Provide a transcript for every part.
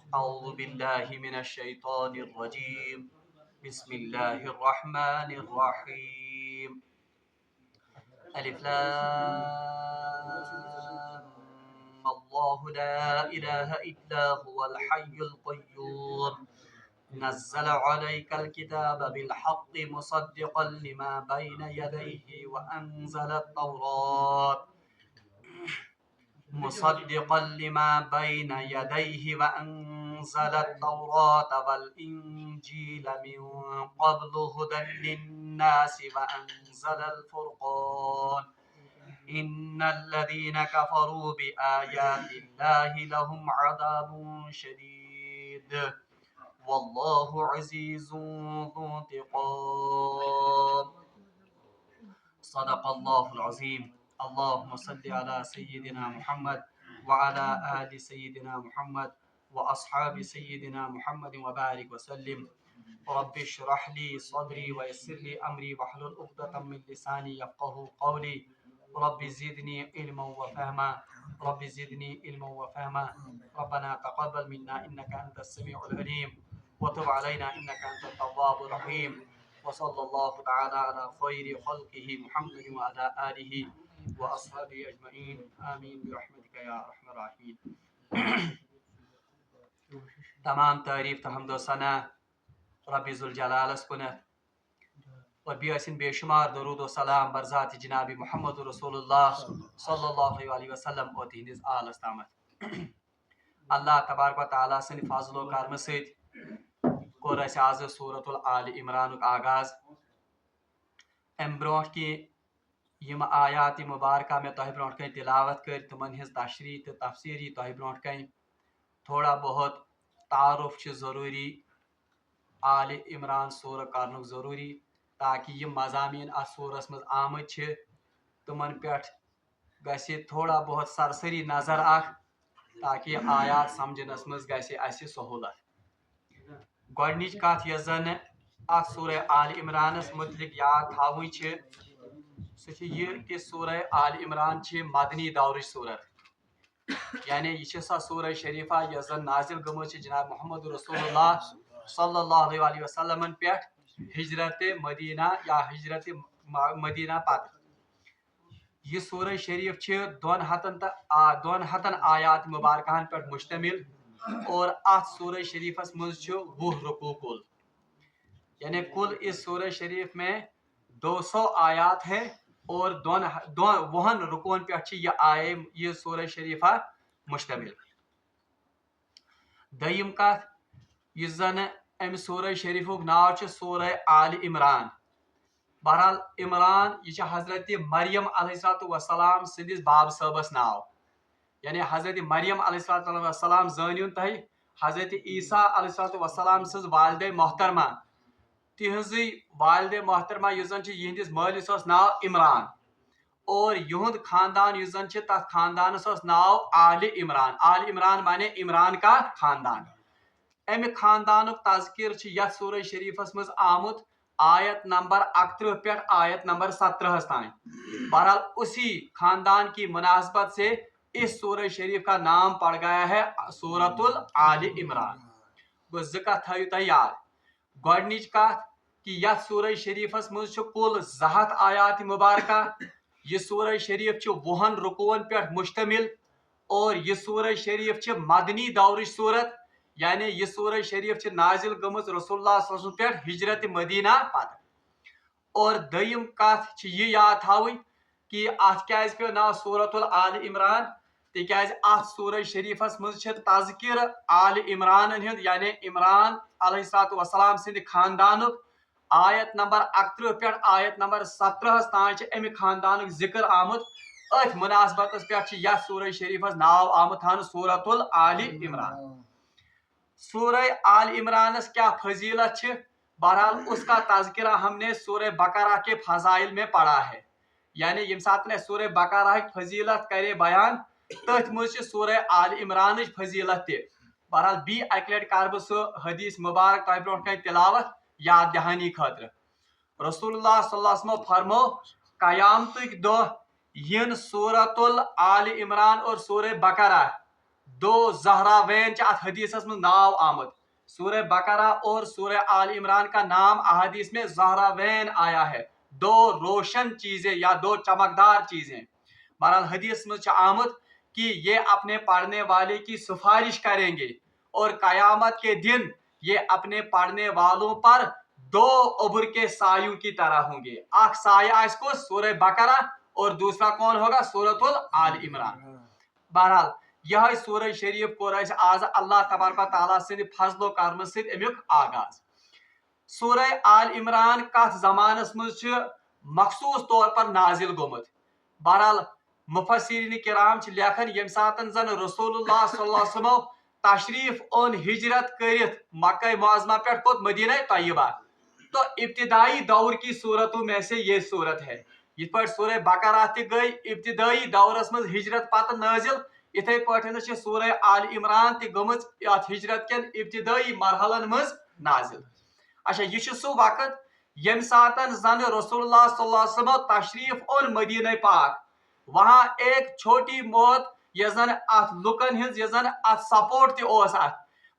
أعوذ بالله من الشيطان الرجيم بسم الله الرحمن الرحيم ألف لام الله لا إله إلا هو الحي القيوم نزل عليك الكتاب بالحق مصدقا لما بين يديه وأنزل التوراة وأنزل التوراة والإنجيل من قبل هدى للناس وأنزل الفرقان إن الذين كفروا بآيات الله لهم عذاب شديد والله عزيز ذو انتقام صدق الله العظيم اللهم صل على سيدنا محمد وعلى آل سيدنا محمد وأصحاب سيدنا محمد وبارك وسلم رب اشرح لي صدري ويسر لي أمري واحلل عقدة من لساني يفقه قولي رب زدني علما وفهما رب زدني علما وفهما ربنا تقبل منا إنك أنت السميع العليم وتب علينا إنك أنت التواب الرحيم وصلى الله تعالى على خير خلقه محمد وعلى آله وأصحابه أجمعين آمين برحمتك يا أرحم الراحمين تمام تعریف تو حمد و ثنا رب ذوالجلالس کنت اور بیسن بے شمار درود و سلام برذات جناب محمد رسول اللہ صلی اللہ علیہ وسلم اور تہندس آلس تامت اللہ تبارک و تعالیٰ سن فضل و کرم ست کور اس آز سورت الآل عمران آغاز ام برو کی یم آیات مبارکہ میں تہ برو کن تلاوت کر تمن ہز تشریح تو تفسیری تہ برو کن تھوڑا بہت تعارف ضروری آل عمران سورہ کرنک ضروری تاکہ یہ مضامین ات سورس مز آمت تمن پہ گژھِ تھوڑا بہت سرسری نظر اخ تاکہ آیات سمجھنس مز گژھِ اسہِ سہولت گۄڈنِچ کتھ یۄس زن اتھ سورہ آل عمرانس متعلق یاد تھاوٕنۍ چھِ سُہ چھِ یہ کہ سورہ آل عمران چھِ مدنی دورٕچ صورت یعنی یہ سا سورہ شریفہ یۄس زن نازل گٔمٕژ چھِ جناب محمد رسول اللہ صلی اللہ علیہ وسلم پہ ہجرت مدینہ یا ہجرت مدینہ پتہ یہ سورہ شریف چھ دون ہتن آیات مبارکہن پہ مشتمل اور ات سورہ شریفس مز چھ 20 رکوع کل یعنی کل اس سورہ شریف میں 200 آیات ہیں اور 20 رکوعن پہ یہ سورہ شریفہ مشتمل دیم کت اس زن ام سورہ شریفک ناو چھ سورہ آل عمران بہرحال عمران یہ حضرت مریم علیہ السلام سندس باب صبس ناو یعنی حضرت مریم علیہ السلام زانیون تہ حضرت عیسیٰ علیہ السلام سز والدہ محترمہ تہذ والدہ محترمہ اس زن یہندس مالس ناو عمران اور یہند خاندان اس زن تر خاندانس ناو آل عمران آل عمران مانے عمران کا خاندان امہ خاندانک تذکر یتھ سورہ شریفس مز آمت آیت نمبر 31 پہ آیت نمبر 17 تان بہرحال اسی خاندان کی مناسبت سے اس سورہ شریف کا نام پڑ گیا ہے سورۃ الآل عمران گو زکہ تھایو تہ یاد گۄڈنِچ کتھ کہ یتھ سورہ شریفس مز کل 200 آیات مبارکہ یہ سورہ شریف 20 رکوعن پہ مشتمل اور یہ سورہ شریف مدنی دورچ صورت یعنی یہ سورہ شریف نازل گمت رسول اللہ صلی اللہ علیہ وسلم پہ ہجرت مدینہ پتہ اور دیم کت یہ یاد تھاوی کہ ات کیاز پیو ناو سورۃ الآل عمران تکیاز ات سورہ شریفس مز تذکر آل عمران ہند یعنی عمران علیہ السلام سند خاندانک آیت نمبر 31 پہ آیت نمبر 17 تان امہ خاندانک ذکر آمت ات مناسبت پہ یتھ سورہ شریفس ناو آمت تھانہ سورۃ الآل عمران سورہ آل عمرانس کیا فضیلت بہرحال اس کا تذکرہ ہم نے سورہ بقرہ کے فضائل میں پڑھا ہے یعنی یم سات نے سورہ بقرہ فضیلت کرے بیان تتھ مز سورہ آل عمران فضیلت تہ بہرحال بی اکہ لٹ کر بہ سہ حدیث مبارک تہ برو کن تلاوت یاد دہانی خاطر رسول اللہ صلی اللہ علیہ وسلم فرمو قیامتک دہ ین سورۃ الآل عمران اور سورہ بقرہ दो जहरावैन च हदीसस में नाव आमद। सूरह बकरा और सूरह आल इमरान का नाम अहादीस में जहरावैन आया है, दो रोशन चीजें या दो चमकदार चीजें। बहरहाल हदीस में आमद कि ये अपने पढ़ने वाले की सिफारिश करेंगे और कयामत के दिन ये अपने पढ़ने वालों पर दो उब्र के सायों की तरह होंगे। एक साया इसको सूरह बकरा और दूसरा कौन होगा? सूरतुल आल इमरान। बहरहाल यह सूरह शरीफ को आज अल्लाह तबारक तआला से फजलो करम से अमुक आगाज। सूरह आल इमरान कथ जमानस मज मखसूस तौर पर नाजिल गोमुत। बहरहाल मुफस्सिरीन किराम लेखन यम सातन जन रसूलुल्लाह सल्लल्लाहु अलैहि वसल्लम तशरीफ ओन हिजरत करित मक्का मुअज़्ज़मा पे कोत मदीना तय्यबा, तो इब्तिदाई दौर की सूरतों में से ये सूरत है। इस पर सूरह बकरा गई इब्तिदाई दौरस मज हिजरत पत नाजिल, इथे पठन सूरह आल इमरान तमज हिजरत के इब्तिदाई मरहलन मज नाजिल। अच्छा, यह सह वक्त यम सातन जन रसूलुल्लाह सल्लल्लाहु अलैहि वसल्लम तशरीफ ओन मदीना पाक, वहां एक छोटी मौत यह जन अत लुकन हिज यह जन अत सपोर्ट त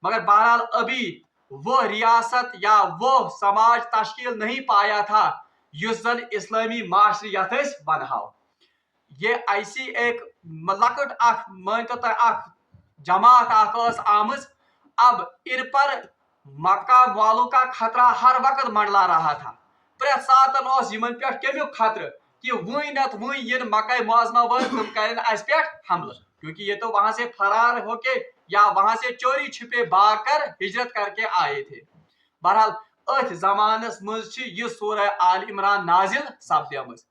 मगर बहरहाल अभी वो रियासत या वो समाज तश्कील नहीं पाया था युस जन इस्लामी माशरियत बनहाव। ये ऐसी एक लकट मानतो जमात आमज। अब इन पर मक्का वालों का खतरा हर वक्त मंडला रहा था। प्रेत सातन यमन पे कमुक खतर कि वही नत वही इन मक्का मुअज़्ज़मा वाल तुम करें अस पे हमला, क्योंकि ये तो वहां से फरार होके या वहां से चोरी छिपे भाग कर हिजरत करके आए थे। बहरहाल अथ जमानस मज यह सूरह आल इमरान नाजिल सपदमज।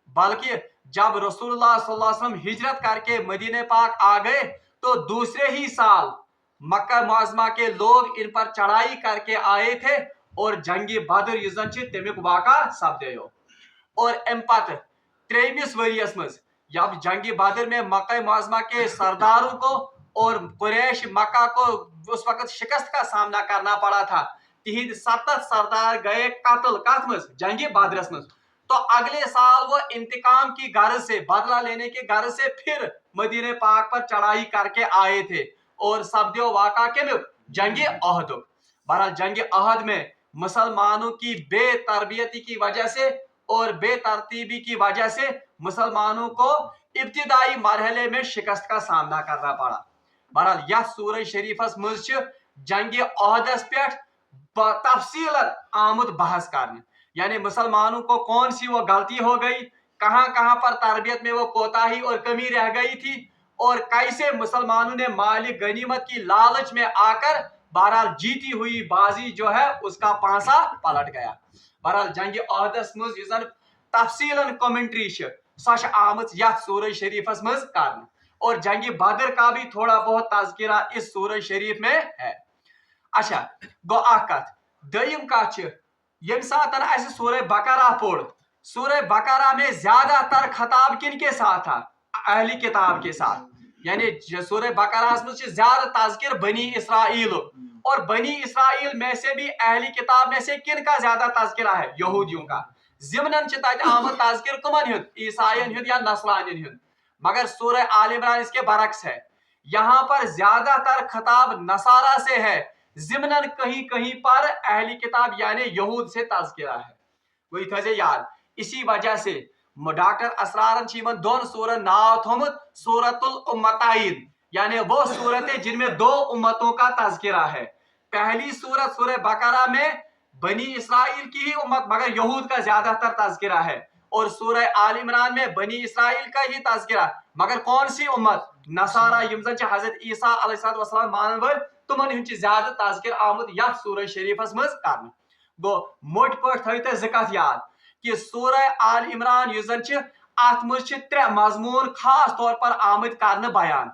बल्कि जब रसूलुल्लाह सल्लल्लाहु अलैहि वसल्लम हिजरत करके मदीने पाक आ गए तो दूसरे ही साल मक्का मुअज़्ज़मा के लोग इन पर चढ़ाई करके आए थे और जंगी बदर युजन तमिक वाक़ा सपदो। और अम पत 23 वरियस मज जब जंगी बदर में मक्का मुअज़्ज़मा के सरदारों को और कुरैश मक्का को उस वक्त शिकस्त का सामना करना पड़ा था, तिहिंद 7 सरदार गए कत्ल कथ मज जंगी बदरस मज। तो अगले साल वो इंतकाम की गर्ज से, बदला लेने की गर्ज से फिर मदीने पाक पर चढ़ाई करके आए थे और सपदो वाक़ा के जंगी अहद। बहरहाल जंगी अहद में मुसलमानों की बेतरबियती की वजह से और बेतरतीबी की वजह से मुसलमानों को इब्तिदाई मरहले में शिकस्त का सामना करना पड़ा। बहरहाल यह सूरह शरीफस मज जंगी अहदस पे तफसीलन आमुद बहस करने, यानी मुसलमानों को कौन सी वो गलती हो गई, कहां कहां पर तरबियत में वो कोताही और कमी रह गई थी और कैसे मुसलमानों ने मालिक गनीमत की लालच में आकर बहरहाल जीती हुई बाजी जो है उसका पांसा पलट गया। बहरहाल जंग अहदस मज यह तफसीलन कमेंट्री सह आम यथ सूरह शरीफस मज कर, और जंग बदर का भी थोड़ा बहुत तज़किरा इस सूरह शरीफ में है। अच्छा गो कत दयम कत यम सातन अस सूरह बकरा पढ़, सूरह बकरा में ज्यादातर खताब किन के साथ था? अहली किताब के साथ। यानी सूरह बकरा में ज्यादा तज़किर बनी इसराइल, और बनी इसराइल में से भी अहली किताब में से किन का ज्यादा तज़किरा है? यहूदियों का। ज़िमनन आमद तज़किर कमन हुंद? ईसाइन हुंद या नसरानियन हुंद। मगर सूरह आल इमरान इसके बरक्स है, यहाँ पर ज्यादातर खताब नसारा से है, ज़िमनन कहीं कहीं पर अहली किताब यानी यहूद से तज़किरा है। वही थे याद। इसी वजह से डॉक्टर असरारन दोन सूरत नाव थोमुत सूरतुल उम्मताइन, यानी वो सूरतें जिनमें दो उम्मतों का तज़किरा है। पहली सूरत सूरह बकरा में बनी इसराइल की ही उम्मत मगर यहूद का ज्यादातर तज़किरा है, और सूरह आल इमरान में बनी इसराइल का ही तज़किरा मगर कौन सी उम्मत? नसारा यम जन हजरत ईसा अलैहिस्सलाम मानन वल तुमन हुंद ज्यादा तज़किर आमुद यथ सूरह शरीफस मज करन। गो मोट पट थो ज़िकत याद कि सूरह आल इमरान युस जन अत मज 3 मजमून खास तौर पर आमद करने बयान।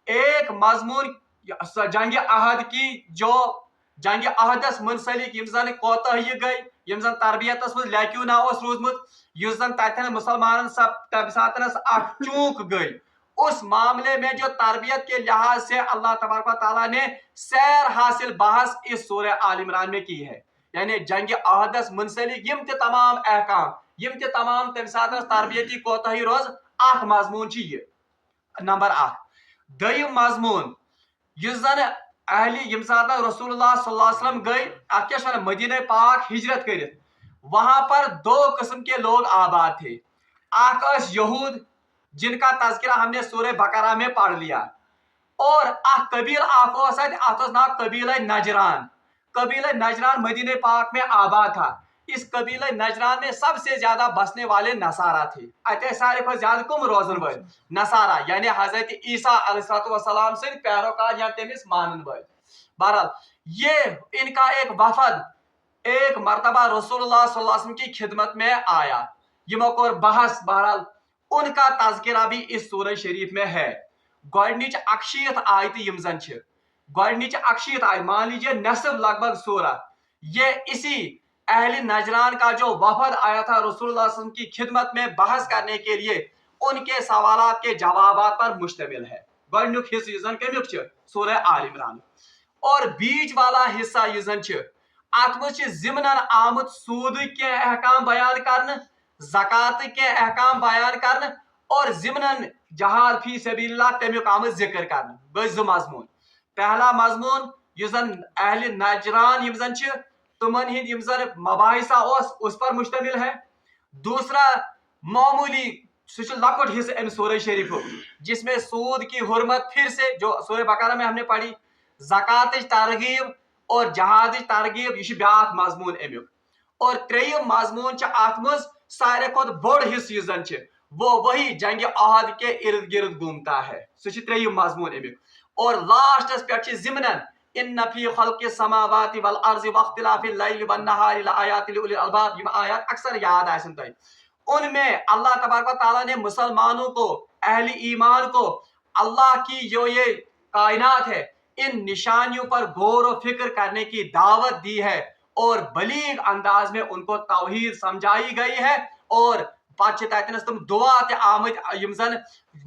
एक मजमून जंग अहद की, जो जंग अहदस मुंसलिक यम जन कोताही गई, यम जन तरबियतस मज लैक्यू ना रूदमुत, युस जन तथन मुसलमान तब सातनस चूक गई, उस मामले में जो तरबियत के लिहाज से अल्लाह तबारक व तआला ने सैर हासिल बहस इस सूरह आल इमरान में की है। यानी जंग अहदस मुंसलिक यम तमाम अहकाम यम तमाम तम सातनस तरबियती कोताही रोज अख मजमून ये नंबर 1। دویم مضمون یس زن اہل یم سات رسول اللہ صلی اللہ علیہ وسلم گئی ات کیا ونان مدینہ پاک ہجرت کرت وہاں پر دو قسم کے لوگ آباد تھے. آکش یہود جن کا تذکرہ ہم نے سورہ بقرہ میں پڑھ لیا اور قبیل آکوس نام قبیلہ نجران. قبیلہ نجران مدینہ پاک میں آباد تھا. اس قبیلہ نجران میں سب سے زیادہ بسنے والے نصارہ تھے. اتنے سارے کو زیادہ کم روزن ول نصارہ یعنی حضرت عیسیٰ علیہ السلام سے پیروکار یا تمس مانن ول. بہرحال یہ ان کا ایک وفد ایک مرتبہ رسول اللہ صلی اللہ علیہ وسلم کی خدمت میں آیا. یمو کور بحث. بہرحال ان کا تذکرہ بھی اس سورہ شریف میں ہے. گوڈنچ اکشیت آیت یم زن چھ گوڈنچ اکشیت آیت مان لیجیے نصف لگ بھگ سورہ یہ اسی اہل نجران کا جو وفد آیا تھا رسول اللہ صلی اللہ علیہ وسلم کی خدمت میں بحث کرنے کے لیے ان کے سوالات کے جوابات پر مشتمل ہے. گوڈنیک حصہ یہ زن کمیک چھ سورہ آل عمران. اور بیچ والا حصہ یہ زن چھ ات مز چھ ضمنن آمت سود کے احکام بیان کرنے زکات کے احکام بیان کرنے اور ضمنن جہاد فی سبیل اللہ تمیک آمد ذکر کرنے. گئی زٕ مضمون. پہلا مضمون یس زن اہل نجران یم زن چھ تمن ہند یم زن مباحثہ اس پر مشتمل ہے. دوسرا معمولی سہ لکٹ حصہ ام سورہ شریف جس میں سود کی حرمت پھر سے جو سورہ بقرہ میں ہم نے پڑھی زکات ترغیب اور جہاد ترغیب یہ بیاکھ مضمون امیک. اور تریم مضمون چھ ات مز سارے کھت بوڑ حصہ یہ زن چھ وہ وہی جنگ احد کے ارد گرد گھومتا ہے. سہ تریم مضمون امیک. اور لاسٹس پہ ضمنن ان فی خلق السماوات والارض واختلاف اللیل والنہار لآیات لأولی الالباب یہ آیات اکثر یاد آسن تھی. ان میں اللہ تبارک و تعالیٰ نے مسلمانوں کو اہل ایمان کو اللہ کی جو یہ کائنات ہے ان نشانیوں پر غور و فکر کرنے کی دعوت دی ہے اور بلیغ انداز میں ان کو توحید سمجھائی گئی ہے. اور پتہ تتنس تم دعا تہ آمت یم زن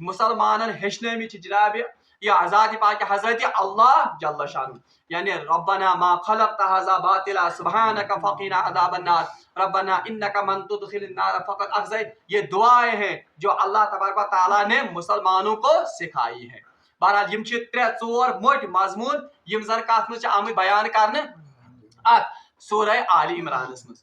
مسلمانن ہیچنمت جناب یہ ذات پاک حضرت اللہ جل شانہ یعنی ربنا ما خلقت هذا باطلا سبحانك فقنا عذاب النار ربنا انك من تدخل النار فقد اخزيت. یہ دعائیں ہیں جو اللہ تبارک و تعالیٰ نے مسلمانوں کو سکھائی ہے. بہرحال یم چھ ترے ژور موٹ مضمون یم زن کات مز آمت بیان کرنے ات سورہ آل عمران مز.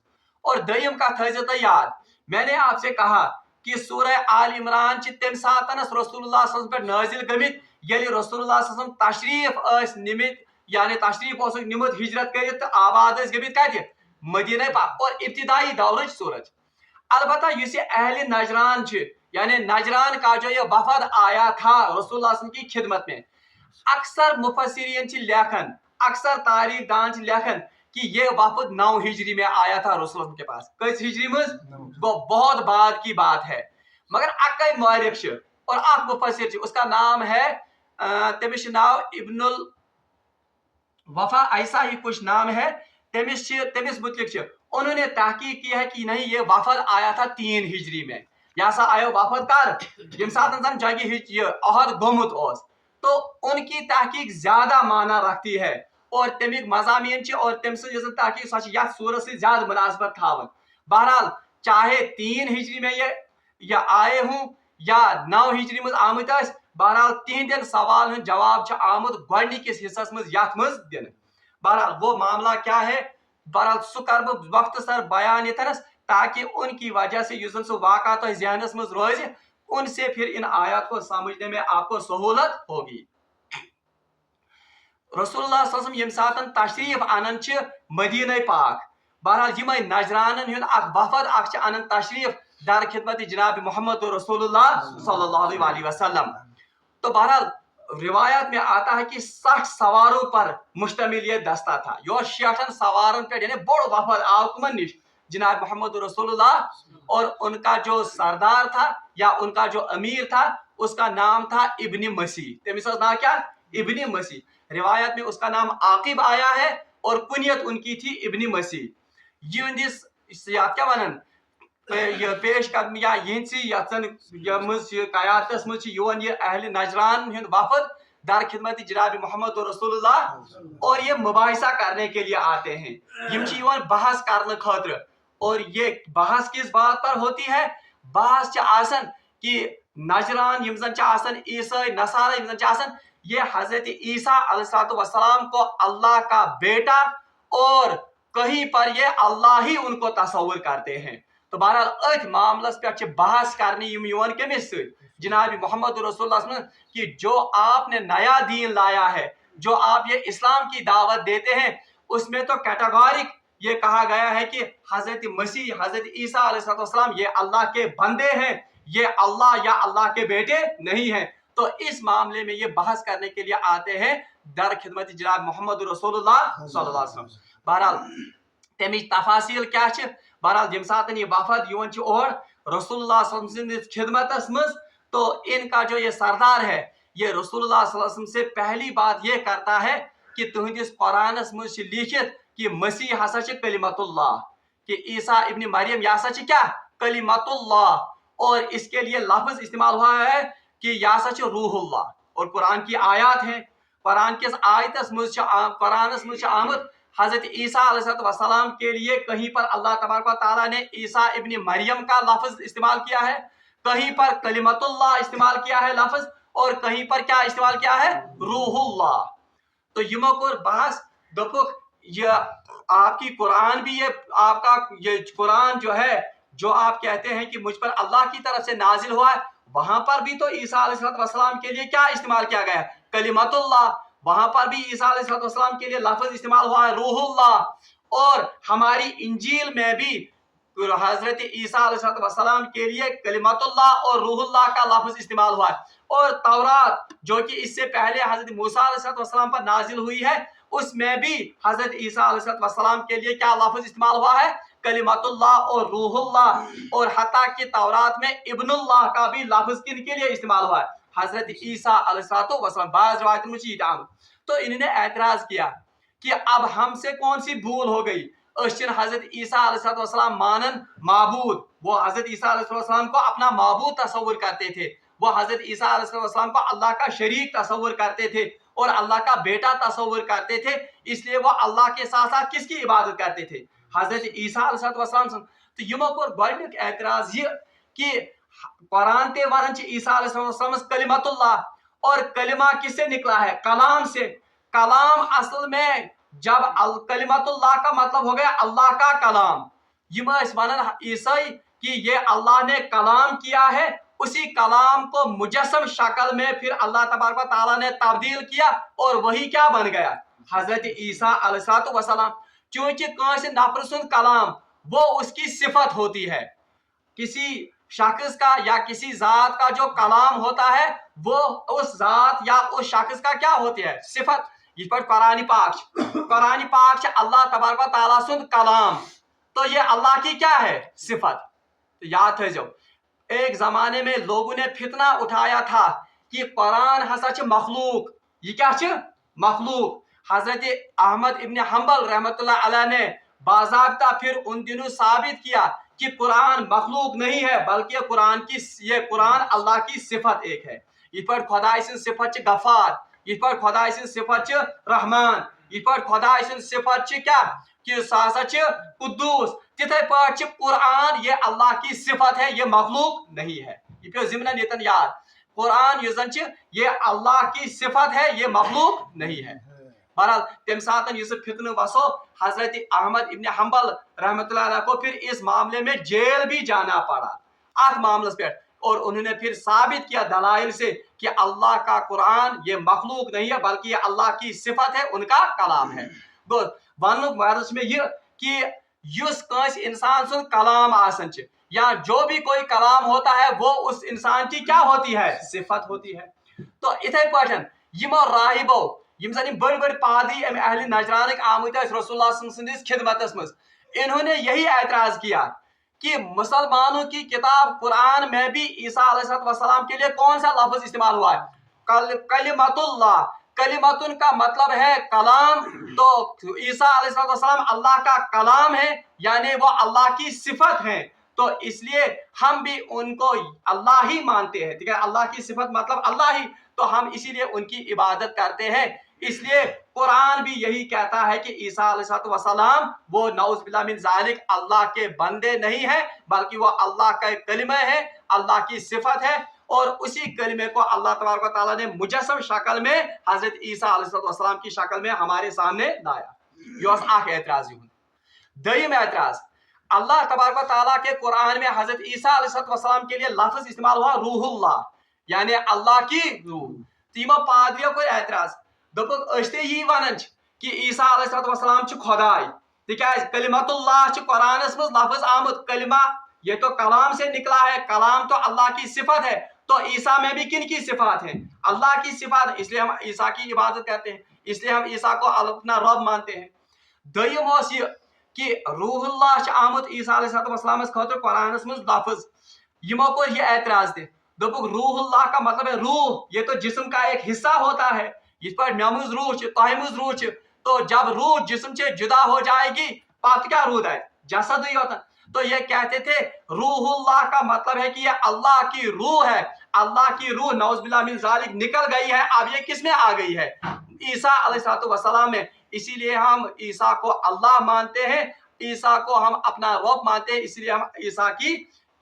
اور دویم کت تھٲیزیو تُہۍ یاد میں نے آپ سے کہا کہ سورہ آل عمران چھ تم ساتنس رسول اللہ صلی اللہ علیہ وسلم پہ نازل گمت یلی رسول اللہ صلی اللہ علیہ وسلم تشریف نمت یعنی تشریف نمت ہجرت کرت آباد گمت کت مدینہ پاک اور ابتدائی دورچ سورج. البتہ اس اہل نجران یعنی نجران کا جو یہ وفد آیا تھا رسول اللہ صلی اللہ علیہ وسلم کی خدمت میں اکثر مفسرین لیکھن اکثر تاریخ دان لیکھن کہ یہ وفد 9 ہجری میں آیا تھا رسول اللہ کے پاس. کس ہجری مز وہ بہت بعد کی بات ہے. مگر اکے مورخ اور اخ مفسر اس کا نام ہے تمس ناو ابن الوفا ایسا ہی کچھ نام ہے. تمس متعلق انہوں نے تحقیق کی ہے کہ نہیں یہ وفد آیا تھا 3 ہجری میں. یہ سا آیا وفد کر یم سات زن جنگ احد گومت اوس تو ان کی تحقیق زیادہ معنی رکھتی ہے اور تمیک مضامین اور تم سن تحقیق سو یت سورت سے زیادہ مناسبت تھاون. بہرحال چاہے 3 ہجری میں یہ آئے ہوں یا 9 ہجری مز آمت اس بہرحال تہندین سوال ہند جواب آمت گوڈنکس حصس مز یت مز دن. بہرحال وہ معاملہ کیا ہے بہرحال سہ کر بہ وقت سر بیان یتنس تاکہ ان کی وجہ سے یس سہ واقعات ذہنس مز روز ان سے پھر ان آیات کو سمجھنے میں آپ کو سہولت ہوگی. رسول اللہ صلی اللہ علیہ وسلم یم ساتن تشریف انن مدینہ پاک بہرحال یم نجرانن ہند اخ وفد اخ انن تشریف در خدمت جناب محمد رسول اللہ صلی اللہ علیہ وسلم. تو بہرحال روایات میں آتا ہے کہ 60 سواروں پر مشتمل یہ دستہ تھا. یہ 60 سوارن پہ یعنی بڑ وفد آو کمن نش جناب محمد رسول اللہ اور ان کا جو سردار تھا یا ان کا جو امیر تھا اس کا نام تھا ابن مسیح. تمس نام کیا ابن مسیح. روایت میں اس کا نام عاقب آیا ہے اور کنیت ان کی تھی ابن مسیح. یہ کیا ونن یہ پیش قدم یا قیادتس مز یہ اہل نجران ہند وفد در خدمت جناب محمد رسول اللہ اور یہ مباحثہ کرنے کے لیے آتے ہیں. یم بحث کرنے خاطر اور یہ بحث کس بات پر ہوتی ہے بحث آسن کہ नजरान यम जन आसन, ईसाई नसारा यम जन आसन, ये हजरत ईसा अलैहिस्सलाम को अल्लाह का बेटा और कहीं पर ये अल्लाह ही उनको तस्वुर करते हैं। तो बहरहाल अथ मामलस पे बहस करने कमिस जनाब मोहम्मद रसूलुल्लाह कि जो आपने नया दीन लाया है, जो आप ये इस्लाम की दावत देते हैं, उसमें तो कैटेगोरिक ये कहा गया है कि हजरत मसीह हजरत ईसा अलैहिस्सलाम ये अल्लाह के बंदे हैं, ये अल्लाह या अल्लाह के बेटे नहीं हैं। तो इस मामले में ये बहस करने के लिए आते हैं दर खिदमत जनाब मोहम्मद रसूलुल्लाह सल्लल्लाहु अलैहि वसल्लम। बहरहाल तमिच तफासिल क्या छ, बहरहाल जम सात ये वफद योन और रसूलुल्लाह सल्लल्लाहु अलैहि वसल्लम खिदमतस मज, तो इनका जो ये सरदार है ये रसूलुल्लाह सल्लल्लाहु अलैहि वसल्लम से पहली बात ये करता है कि तुहदिस कुरानस मज लिखित कि मसीह हसा कलिमतुल्लाह, कि ईसा इब्न मरियम यह हसा क्या कलिमतुल्लाह, और इसके लिए लफ्ज इस्तेमाल हुआ है कि यह हसा रूहुल्लाह। और कुरान की आयत है, कुरान के आयतस मज कुरानस मज आमद हजरत ईसा अलैहिस्सलाम के लिए कहीं पर अल्लाह तबारक व तआला ने ईसा इब्न मरियम का लफ्ज इस्तेमाल किया है, कहीं पर कलिमतुल्लाह इस्तेमाल किया है लफ्ज, और कहीं पर क्या इस्तेमाल किया है रूहुल्लाह। तो यमो कोर बहस दोपुक ये आपकी कुरान भी ये आपका ये कुरान जो है जो आप कहते हैं कि मुझ पर अल्लाह की तरफ से नाजिल हुआ है, वहां पर भी तो ईसा अलैहिस्सलाम के लिए क्या इस्तेमाल किया गया है कलिमतुल्लाह, वहां पर भी ईसा अलैहिस्सलाम के लिए लफ्ज इस्तेमाल हुआ है रूहुल्लाह। और हमारी इंजील में भी हजरत ईसा अलैहिस्सलाम के लिए कलिमतुल्लाह और रूहुल्लाह का लफ्ज इस्तेमाल हुआ है। और तौरात जो कि इससे पहले हजरत मूसा अलैहिस्सलाम पर नाजिल हुई है, उसमें भी हजरत ईसा अलैहिस्सलाम के लिए क्या लफ्ज इस्तेमाल हुआ है कलिमतुल्लाह और रूहुल्लाह। और हत्ता कि तौरात में इब्नुल्लाह का भी लफ्ज किन के लिए इस्तेमाल हुआ है हजरत ईसा अलैहिस्सलाम। बाज़ रिवायत में चीज आम, तो इन्होंने एतराज किया कि अब हमसे कौन सी भूल हो गई, हजरत ईसा अलैहिस्सलाम मानन माबूद, वो हजरत ईसा अलैहिस्सलाम को अपना माबूद तस्वुर करते थे, वो हजरत ईसा अलैहिस्सलाम को अल्लाह का शरीक तस्वुर करते थे और अल्लाह का बेटा तस्वुर करते थे, इसलिए वो अल्लाह के साथ साथ किसकी इबादत करते थे हजरत ईसा अलैहिस्सलाम। तो यमो कोर गोडनिक एतराज ये कि कुरान ते वरन ईसा अलैहिस्सलाम कलिमतुल्लाह, और कलिमा किससे निकला है कलाम से। कलाम असल में जब कलिमतुल्लाह का मतलब हो गया अल्लाह का कलाम, यम वनन ईसाई कि ये अल्लाह ने कलाम किया है, उसी कलाम को मुजस्सम शक्ल में फिर अल्लाह तबारक व तआला ने तब्दील किया और वही क्या बन गया हजरत ईसा अलैहिस्सलाम। क्योंकि कौन नफर सुन कलाम वो उसकी सिफत होती है, किसी शख्स का या किसी जात का जो कलाम होता है वो उस जात या उस शख्स का क्या होती है सिफत। इस पर कुरान पाक अल्लाह तबारक व तआला सुन कलाम, तो ये अल्लाह की क्या है सिफत। तो याद है, जो एक जमाने में लोगों ने फितना उठाया था कि कुरान हसा मखलूक, ये क्या मखलूक। हजरत अहमद इब्न हंबल रहमतुल्लाह अलैह ने बाज़ाब्ता फिर उन दिनों साबित किया कि कुरान मखलूक नहीं है, बल्कि कुरान अल्लाह की सिफत एक है। इस पर खुदा सिफत गफार, इस पर खुदा सिफत रहमान, इस पर खुदा सिफत क्या कि कुद्दूस। तिथे पाठ कुरान ये अल्लाह की सिफत है, ये मखलूक नहीं है। ये पे ज़िम्नन यतन याद, कुरान ये अल्लाह की सिफत है, ये मखलूक नहीं है। बहरहाल तम सात फितन वसो हजरत अहमद इब्न हंबल रहमतुल्लाह अलैह को फिर इस मामले में जेल भी जाना पड़ा अत मामले पे, और उन्होंने फिर साबित किया दलाइल से कि अल्लाह का कुरान ये मखलूक नहीं है, बल्कि ये अल्लाह की सिफत है, उनका कलाम है। वन वर्ष में यह कि युस कांस इंसान सुन कलाम आसन च, या जो भी कोई कलाम होता है वो उस इंसान की क्या होती है सिफत होती है। तो इथे पाठन यमो राहिबो यम जन बड़ बड़ पादी अहले नजरान आमत रसूलुल्लाह सल्लल्लाहु खिदमतस मज, इन्होंने यही एतराज किया कि मुसलमानों की किताब कुरान में भी ईसा अलैहिस्सलाम के लिए कौन सा लफ्ज इस्तेमाल हुआ है कलिमतुल्लाह। कलिमतुन का मतलब है कलाम, तो ईसा अलैहिस्सलाम अल्लाह का कलाम है, यानी वो अल्लाह की सिफत है। तो इसलिए हम भी उनको अल्लाह ही मानते हैं, ठीक है, अल्लाह की सिफत मतलब अल्लाह ही, तो हम इसीलिए उनकी इबादत करते हैं। इसलिए कुरान भी यही कहता है कि ईसा अलैहिस्सलाम वो नऊज़ बिल्लाह मिन ज़ालिक अल्लाह के बंदे नहीं है, बल्कि वो अल्लाह का कलिमा है, अल्लाह की सिफत है। और उसी कलिमे को अल्लाह तबारक व तआला ने मुजस्सम शक्ल में हजरत ईसा अलैहिस्सलाम की शक्ल में हमारे सामने लाया। यह अख एतराज युन। दयम एतराज, अल्लाह तबारक व तआला के कुरान में हजरत ईसा अलैहिस्सलाम के लिए लफ्ज इस्तेमाल हुआ रूहुल्लाह, यानी अल्लाह की रूह। तीमो पादरियों को एतराज दोपुक अश्ते यी वनन कि ईसा अलैहिस्सलाम च खुदाय, तिकाज कलिमतुल्लाह च कुरानस में लफ्ज आमद। कलिमा ये तो कलाम से निकला है, कलाम तो अल्लाह की सिफत है, तो ईसा में भी किन की सिफात है? अल्लाह की सिफात, इसलिए हम ईसा की इबादत करते हैं, इसलिए हम ईसा को अपना रब मानते हैं। दयम कि रूहुल्लाह आमुत ईसा अलैहिस्सलाम खतर कुरानस में लफ्ज। यमो को ये एतराज दे दोपुक रूहुल्लाह का मतलब है रूह, ये तो जिस्म का एक हिस्सा होता है। इस पर नमुज रूह तहमुज रूह, तो जब रूह जिस्म से जुदा हो जाएगी पात क्या रूह है, जसद ही होता। तो ये कहते थे रूहुल्लाह का मतलब है कि ये अल्लाह की रूह है। अल्लाह की रूह नौज़बिल्लाह मिन ज़ालिक निकल गई है, अब ये किस में आ गई है? ईसा अलैहिस्सलाम में। इसीलिए हम ईसा को अल्लाह मानते हैं, ईसा को हम अपना रब मानते हैं, इसलिए हम ईसा की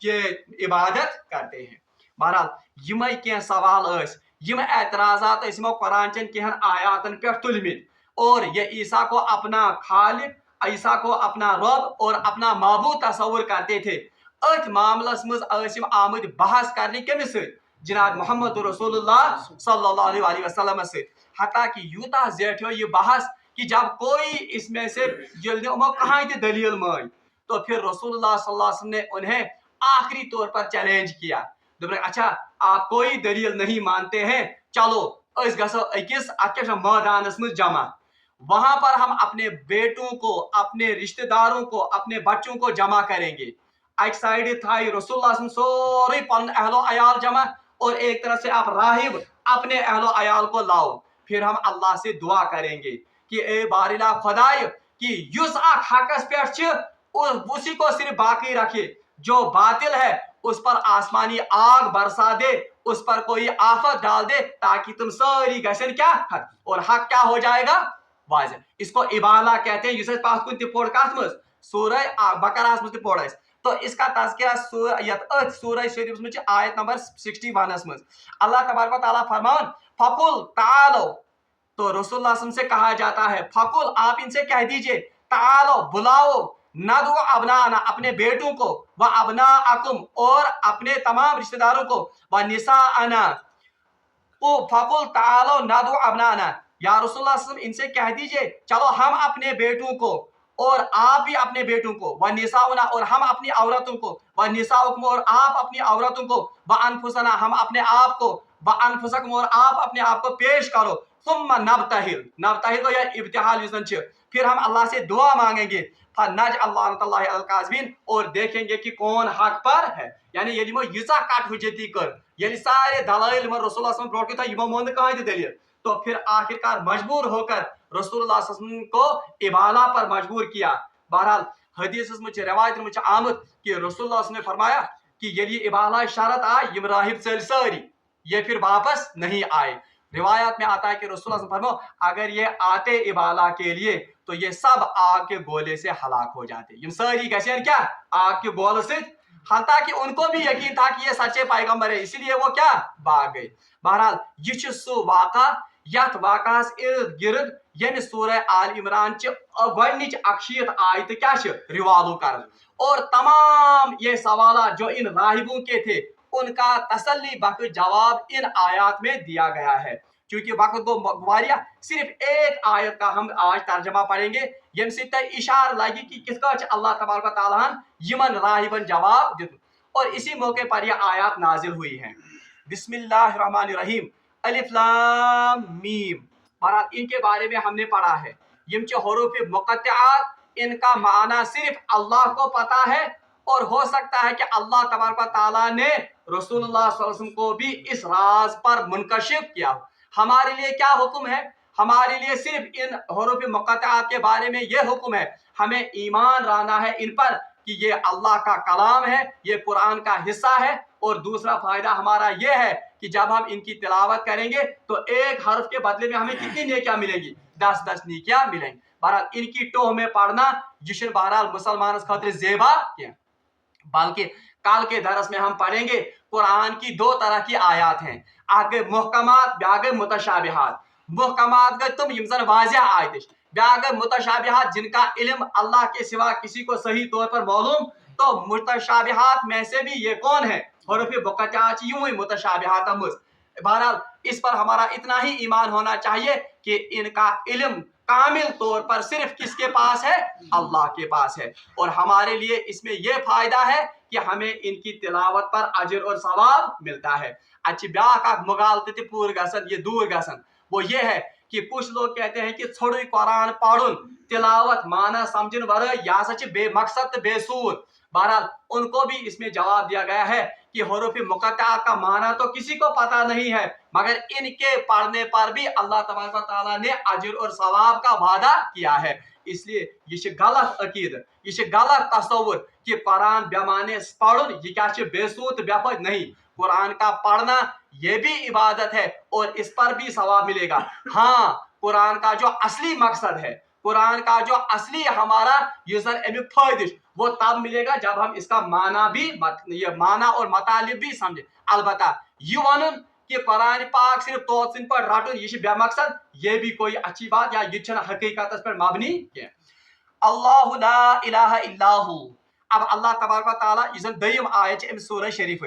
ये इबादत करते हैं। बहरहाल यम कह सवाल यम एतराजात यमो कुरान चन कहन आयातन पे तुलमित, और ये ईसा को अपना खालिक, ईसा को अपना रब और अपना माबूद तस्वुर करते थे। अथ मामलस मज आमद बहस करने कमिस सत? जनाब मोहम्मद रसूलुल्लाह सल्लल्लाहु अलैहि वसल्लम से। हता कि यूता जेठो ये बहस कि जब कोई इसमें से कहाँ थी दलील मान, तो फिर रसूलुल्लाह सल्लल्लाहु अलैहि वसल्लम ने उन्हें आखिरी तौर पर चैलेंज किया। अच्छा आप कोई दलील नहीं मानते हैं, चलो अस गसो अकिस मैदानस में जमा, वहां पर हम अपने बेटों को, अपने रिश्तेदारों को, अपने बच्चों को जमा करेंगे। एक साइड थाई रसूलुल्लाह सोरे पन अहलो अयाल जमा, और एक तरफ से आप राहिब अपने अहलो अयाल को लाओ। फिर हम अल्लाह से दुआ करेंगे कि ए बारिला खुदाय कि युस अख हकस पे उसी को सिर्फ बाकी रखे, जो बातिल है उस पर आसमानी आग बरसा दे, उस पर कोई आफत डाल दे, ताकि तुम सारी गशन क्या हक, और हक क्या हो जाएगा वाज़ेह। इसको इबाला कहते हैं। युस पास कुन पोड़ कथ मज सूरह बकरा मज पोड़। तो इसका तज़किरा सूरह शरीफ में आयत नंबर 61 में अल्लाह तबारक व तआला फरमान फकुल तालो, तो रसूलुल्लाह से कहा जाता है फकुल आप इनसे कह दीजिए, तालो बुलाओ, नदु अबनाना अपने बेटों को, व अबना अकुम और अपने तमाम रिश्तेदारों को, व निसाअना फकुल तालो नदु अबनाना, या रसूलुल्लाह इनसे कह दीजिए चलो हम अपने बेटों को और आप भी अपने बेटों को, व निसाउना और हम अपनी औरतों को, व निसाउकुम और आप अपनी औरतों को, व अनफुसना हम अपने आप को, व अनफुसकुम और आप अपने आप को पेश करो। सुम्मा नबतहिल, नबतहिल तो यह इब्तिहाल युजन छ, फिर हम अल्लाह से दुआ मांगेंगे। फनज अल्लाह अल काज़िबिन, और देखेंगे कि कौन हक पर है। यानी ये लिमो यीसा काट हुज्जती कर, ये सारे दलाइल में रसूलुल्लाह सल्लल्लाहु अलैहि वसल्लम ब्रोट के था यमो मोन कहां थी दलील, तो फिर आखिरकार मजबूर होकर रसूलुल्लाह सल्लल्लाहु अलैहि वसल्लम को इबाला पर मजबूर किया। बहरहाल हदीस में रिवायत में आमद कि रसूलुल्लाह ने फरमाया कि यदि इबाला शरत आए यम राहिब चल सारी, ये फिर वापस नहीं आए। रिवायत में आता है कि रसूलुल्लाह ने फरमाया अगर ये आते इबाला के लिए तो ये सब आग के गोले से हलाक हो जाते। यम सारी गशन क्या आग के गोले से, हालांकि उनको भी यकीन था कि ये सच्चे पैगंबर है, इसीलिए वो क्या भाग गए। बहरहाल ये सो वाक़ा यथ वाक़ास इर्द गिर्द यम सूरह आल इमरान गच अक्षियत आयत क्या रिवालू कर, और तमाम ये सवाल जो इन राहिबों के थे उनका तसल्ली बख्श जवाब इन आयात में दिया गया है। क्योंकि वक्त को वारिया, सिर्फ एक आयत का हम आज तर्जमा पढ़ेंगे यम से इशार लगी कि किसका अल्लाह तबारक व तआला यमन राहिबन जवाब दित, और इसी मौके पर यह आयत नाजिल हुई है। बिस्मिल्लाहिर्रहमानिर्रहीम, अलिफ लाम मीम। बहरहाल इनके बारे में हमने पढ़ा है, यम हरूफ मुक़त्तआत, इनका माना सिर्फ अल्लाह को पता है, और हो सकता है कि अल्लाह तबारक व तआला ने रसूलुल्लाह सल्लल्लाहु अलैहि वसल्लम को भी इस राज पर मुनकशिफ किया। हमारे लिए क्या हुक्म है? हमारे लिए सिर्फ इन हरूफ मुक़त्तआत के बारे में यह हुक्म है, हमें ईमान लाना है इन पर कि ये अल्लाह का कलाम है, ये कुरान का हिस्सा है। और दूसरा फायदा हमारा यह है कि जब हम इनकी तिलावत करेंगे तो एक हर्फ के बदले में हमें कितनी नेकियां मिलेंगी? 10-10 नेकियां मिलेंगी। बहरहाल इनकी टोह में पढ़ना जिशन बहरहाल मुसलमान खातिर ज़ेबा किया, बल्कि कल के दरस में हम पढ़ेंगे कुरान की दो तरह की आयात हैं, आगे मुहकमात ब्यागे मुतशाबिहात। मुहकमात गए तुम यम जन वाज़िह आयत, ब्यागे मुतशाबिहात जिनका इल्म अल्लाह के सिवा किसी को सही तौर पर मालूम। तो मुतशाबिहात में से भी ये कौन है? हरूफ मुक़त्तआत यूं ही मुतशाबिहात अमूज़। बहरहाल इस पर हमारा इतना ही ईमान होना चाहिए कि इनका इल्म कामिल तौर पर सिर्फ किसके पास है? अल्लाह के पास है। और हमारे लिए इसमें यह फायदा है कि हमें इनकी तिलावत पर अजर और सवाब मिलता है। अच्छी ब्याह मुगालत पूर गसन ये दूर गसन वो ये है कि कुछ लोग कहते हैं कि छोड़ कुरान पढ़ुन तिलावत माना समझन वर या सच बेमकसद बेसूर। बहरहाल उनको भी इसमें जवाब दिया गया है कि हरूफ मुक़त्तआत का माना तो किसी को पता नहीं है, मगर इनके पढ़ने पर भी अल्लाह तबारक व तआला ने अजर और सवाब का वादा किया है। इसलिए ये गलत अकीद, ये गलत तस्वुर कि कुरान बेमाने पढ़ुन ये क्या बेसूत बेफद नहीं। कुरान का पढ़ना ये भी इबादत है और इस पर भी सवाब मिलेगा। हाँ, कुरान का जो असली मकसद है, कुरान का जो असली हमारा यूजर अमिक फायदे वो तब मिलेगा जब हम इसका माना भी ये माना और मतालिब भी समझे। अलबत्ता ये वनुन कि कुरान पाक सिर्फ तोसिन पर रटुन ये बेमकसद ये भी कोई अच्छी बात या ये हकीकत पर मबनी है। अल्लाहु ला इलाहा इल्लाहु। अब अल्लाह तबारक व तआला इस दयम आयत इन सूरह शरीफ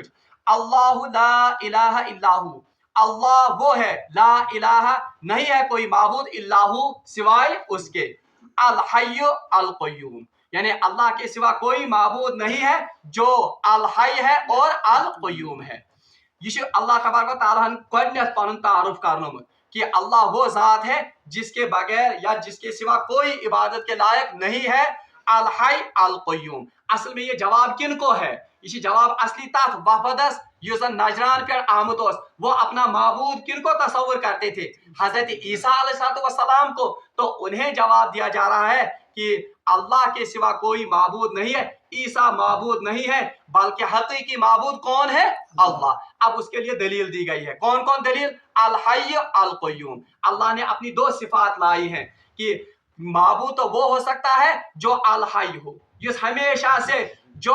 अल्लाहु ला इलाहा इल्लाहु। अल्लाह वो है, ला इलाहा नहीं है कोई माबूद, इल्लाहु सिवाय उसके, अल हय्य अल क़य्यूम यानी अल्लाह के सिवा कोई माबूद नहीं है जो अल हय है और अल क़य्यूम है। ये अल्लाह तबारक व तआला गोडनेथ पनुन तारुफ करनोमुत कि अल्लाह वो ज़ात है जिसके बगैर या जिसके सिवा कोई इबादत के लायक नहीं है, अल हय अल क़य्यूम। असल में ये जवाब किनको है? ये जवाब असली तथ वफदस युस नजरान पे आमद वो अपना माबूद किनको तस्वुर करते थे? हजरत ईसा अलैहिस्सलाम को। तो उन्हें जवाब दिया जा रहा है कि अल्लाह के सिवा कोई माबूद नहीं है, ईसा माबूद नहीं है, बल्कि हकीकी माबूद कौन है? अल्लाह। अब उसके लिए दलील दी गई है। कौन कौन दलील? अल हय्य अल क़य्यूम। अल्लाह ने अपनी दो सिफात लाई हैं कि माबूद तो वो हो सकता है जो अल हय्य हो, जो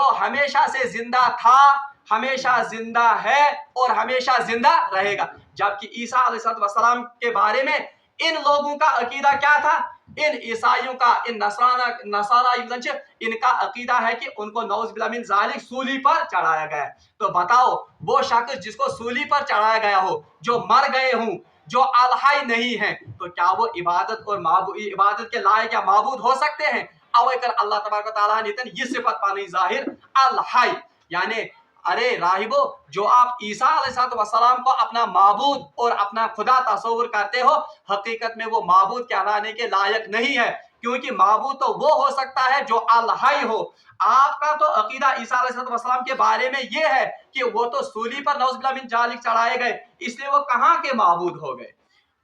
हमेशा से जिंदा था, हमेशा जिंदा है और हमेशा जिंदा रहेगा। जबकि ईसा अलैहिस्सलाम के बारे में इन लोगों का अकीदा क्या था? इन ईसाइयों का, इन नसारा इनका अकीदा है कि उनको नौज़ुबिल्लाह मिन ज़ालिक सूली पर चढ़ाया गया। तो बताओ वो शख्स जिसको सूली पर चढ़ाया गया हो, जो मर गए हों, जो अल हय नहीं है, तो क्या वो इबादत और इबादत के लायक या माबूद हो सकते हैं? अवकर अल्लाह तबारक व तआला ने ये सिफत पानी जाहिर अल हय यानी अरे राहिबो, जो आप ईसा अलैहिस्सलाम को अपना माबूद और अपना खुदा तस्वुर करते हो, हकीकत में वो माबूद कहलाने के लायक नहीं है, क्योंकि माबूद तो वो हो सकता है जो अल हय हो। आपका तो अकीदा ईसा अलैहिस्सलाम के बारे में ये है कि वो तो सूली पर नौज़ुबिल्लाह मिन ज़ालिक चढ़ाए गए, इसलिए वो कहाँ के माबूद हो गए?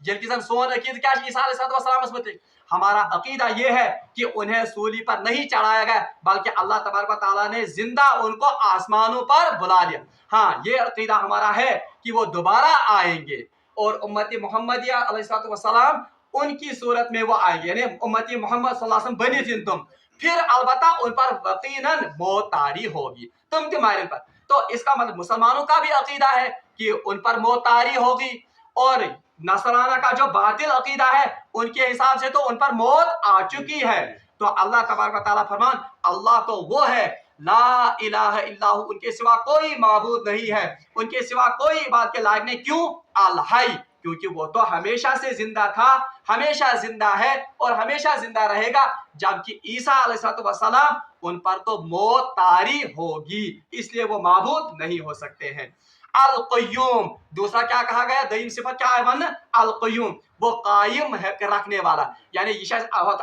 जबकि सोन अकीद क्या ईसा अलैहिस्सलाम हमारा अकीदा ये है कि उन्हें सूली पर नहीं चढ़ाया गया, बल्कि अल्लाह तबारक व तआला ने जिंदा उनको आसमानों पर बुला लिया। हाँ, ये अकीदा हमारा है कि वो दोबारा आएंगे और उम्मती मुहम्मदिया अलैहिस्सलाम उनकी सूरत में वो आएंगे, यानी उम्मती मोहम्मद सल्लल्लाहु अलैहि वसल्लम बनी थी तुम, फिर अलबत्ता उन पर यकीनन मौत तारी होगी तुम तुम्हारे पर। तो इसका मतलब मुसलमानों का भी अकीदा है कि उन पर मौत तारी होगी, और नसराना का जो बातिल अकीदा है उनके हिसाब से तो उन पर मौत आ चुकी है। तो अल्लाह तबारक व तआला फरमान अल्लाह तो वो है, ला इलाहा इल्लाहु, उनके सिवा कोई माबूद नहीं है, उनके सिवा कोई इबादत के लायक नहीं। क्यों? अल हय, क्योंकि वो तो हमेशा से जिंदा था, हमेशा जिंदा है और हमेशा जिंदा रहेगा। जबकि ईसा अलैहिस्सलाम उन पर तो मौत तारी होगी, इसलिए वो माबूद नहीं हो सकते हैं। अल क़य्यूम, दूसरा क्या कहा गया? दईम सिफत क्या है? वन अल क़य्यूम, वो कायम है रखने वाला, यानी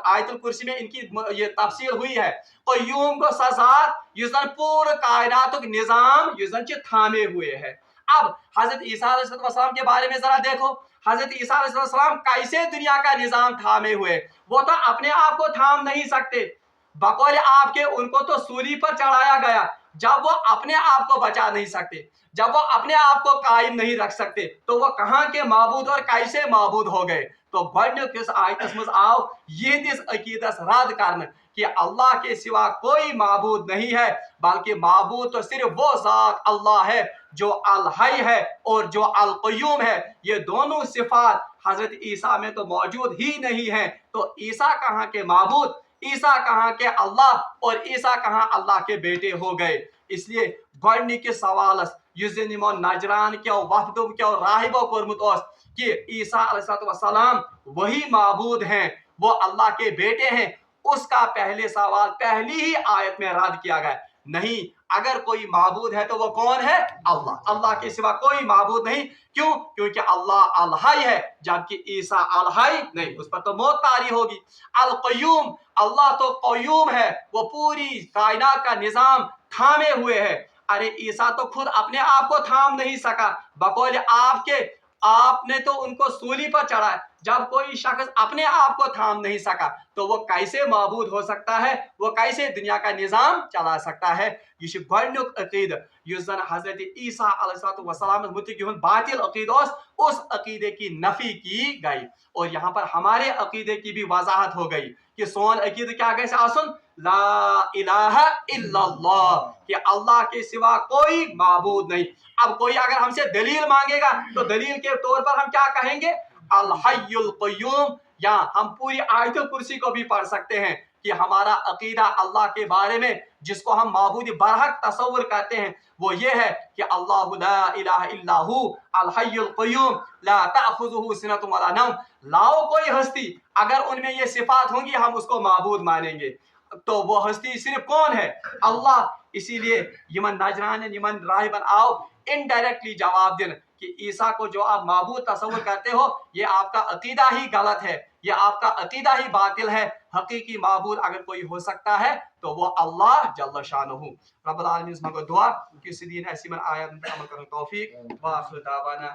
आयतुल कुर्सी में इनकी ये तफसील हुई है। क़य्यूम को सजात युजन पूरे कायनात निजाम युजन थामे हुए है। अब हजरत ईसा अलैहिस्सलाम के बारे में जरा देखो, हजरत ईसा अलैहिस्सलाम कैसे दुनिया का निजाम थामे हुए? वो तो अपने आप को थाम नहीं सकते, बकौल आपके उनको तो सूली पर चढ़ाया गया। जब वो अपने आप को बचा नहीं सकते, जब वो अपने आप को कायम नहीं रख सकते, तो वो कहाँ के माबूद और कैसे माबूद हो गए? तो तो गोडनिकिस आयतस मज आव यहदिस अकीदस रद्द करने कि अल्लाह के सिवा कोई माबूद नहीं है, बल्कि माबूद तो सिर्फ वो ज़ात अल्लाह है जो अल हई है और जो अल क़य्यूम है। ये दोनों सिफात हजरत ईसा में तो मौजूद ही नहीं है। तो ईसा कहाँ के माबूद, ईसा कहाँ के अल्लाह, और ईसा कहाँ अल्लाह के बेटे हो गए। इसलिए गोडनिकिस सवालस युस यमो नजरान के वफदों के राहिबों कोरमुत ओस कि ईसा अलैहिस्सलाम वही माबूद हैं, वो अल्लाह के बेटे हैं, उसका पहले सवाल पहली ही आयत में रद्द किया गया। नहीं, अगर कोई माबूद है तो वो कौन है? अल्लाह। अल्लाह के सिवा कोई माबूद नहीं। क्यों? क्योंकि अल्लाह अल हई है, जबकि ईसा अल हई नहीं, उस पर तो मौत तारी होगी। अल क़य्यूम, अल्लाह तो क़य्यूम है, वो पूरी कायनात का निजाम थामे हुए है। अरे ईसा तो खुद अपने आप को थाम नहीं सका, बकौल आपके आपने तो उनको सूली पर चढ़ाया। जब कोई शख्स अपने आप को थाम नहीं सका तो वो कैसे माबूद हो सकता है, वो कैसे दुनिया का निजाम चला सकता है। ये छ गोडनुक अकीद युस जन हजरत ईसा अलैहिस्सलाम मुतक युहन बातिल अकीद उस अकीदे की नफी की गई। और यहाँ पर हमारे अकीदे की भी वजाहत हो गई कि सोन अकीद क्या कैसे आसन, ला इलाहा इल्लल्लाह, कि अल्लाह के सिवा कोई माबूद नहीं। अब कोई अगर हमसे दलील मांगेगा तो दलील के तौर पर हम क्या कहेंगे? अल हय्युल क़य्यूम। या हम पूरी आयतुल कुर्सी को भी पढ़ सकते हैं कि हमारा अकीदा अल्लाह के बारे में जिसको हम माबूद बरहक तसव्वुर करते हैं वो ये है कि अल्लाहु ला इलाहा इल्ला हु अल हय्युल क़य्यूम ला ताखुजुहु सिनतुन वला नौम। लाओ कोई हस्ती, अगर उनमें ये सिफात होंगी हम उसको माबूद मानेंगे। तो वो हस्ती सिर्फ कौन है? अल्लाह। इसीलिए यमन नजरान यमन राहिबन आओ इनडायरेक्टली जवाब देना कि ईसा को जो आप माबूद तस्वुर करते हो ये आपका अकीदा ही गलत है, ये आपका अकीदा ही बातिल है। हकीकी माबूद अगर कोई हो सकता है तो वो अल्लाह जल्ल शानुहु। रब्बुल आलमीन मगो दुआ कि इस दीन ऐसी मन आयत पे अमल करने तौफीक व आखिर दावाना।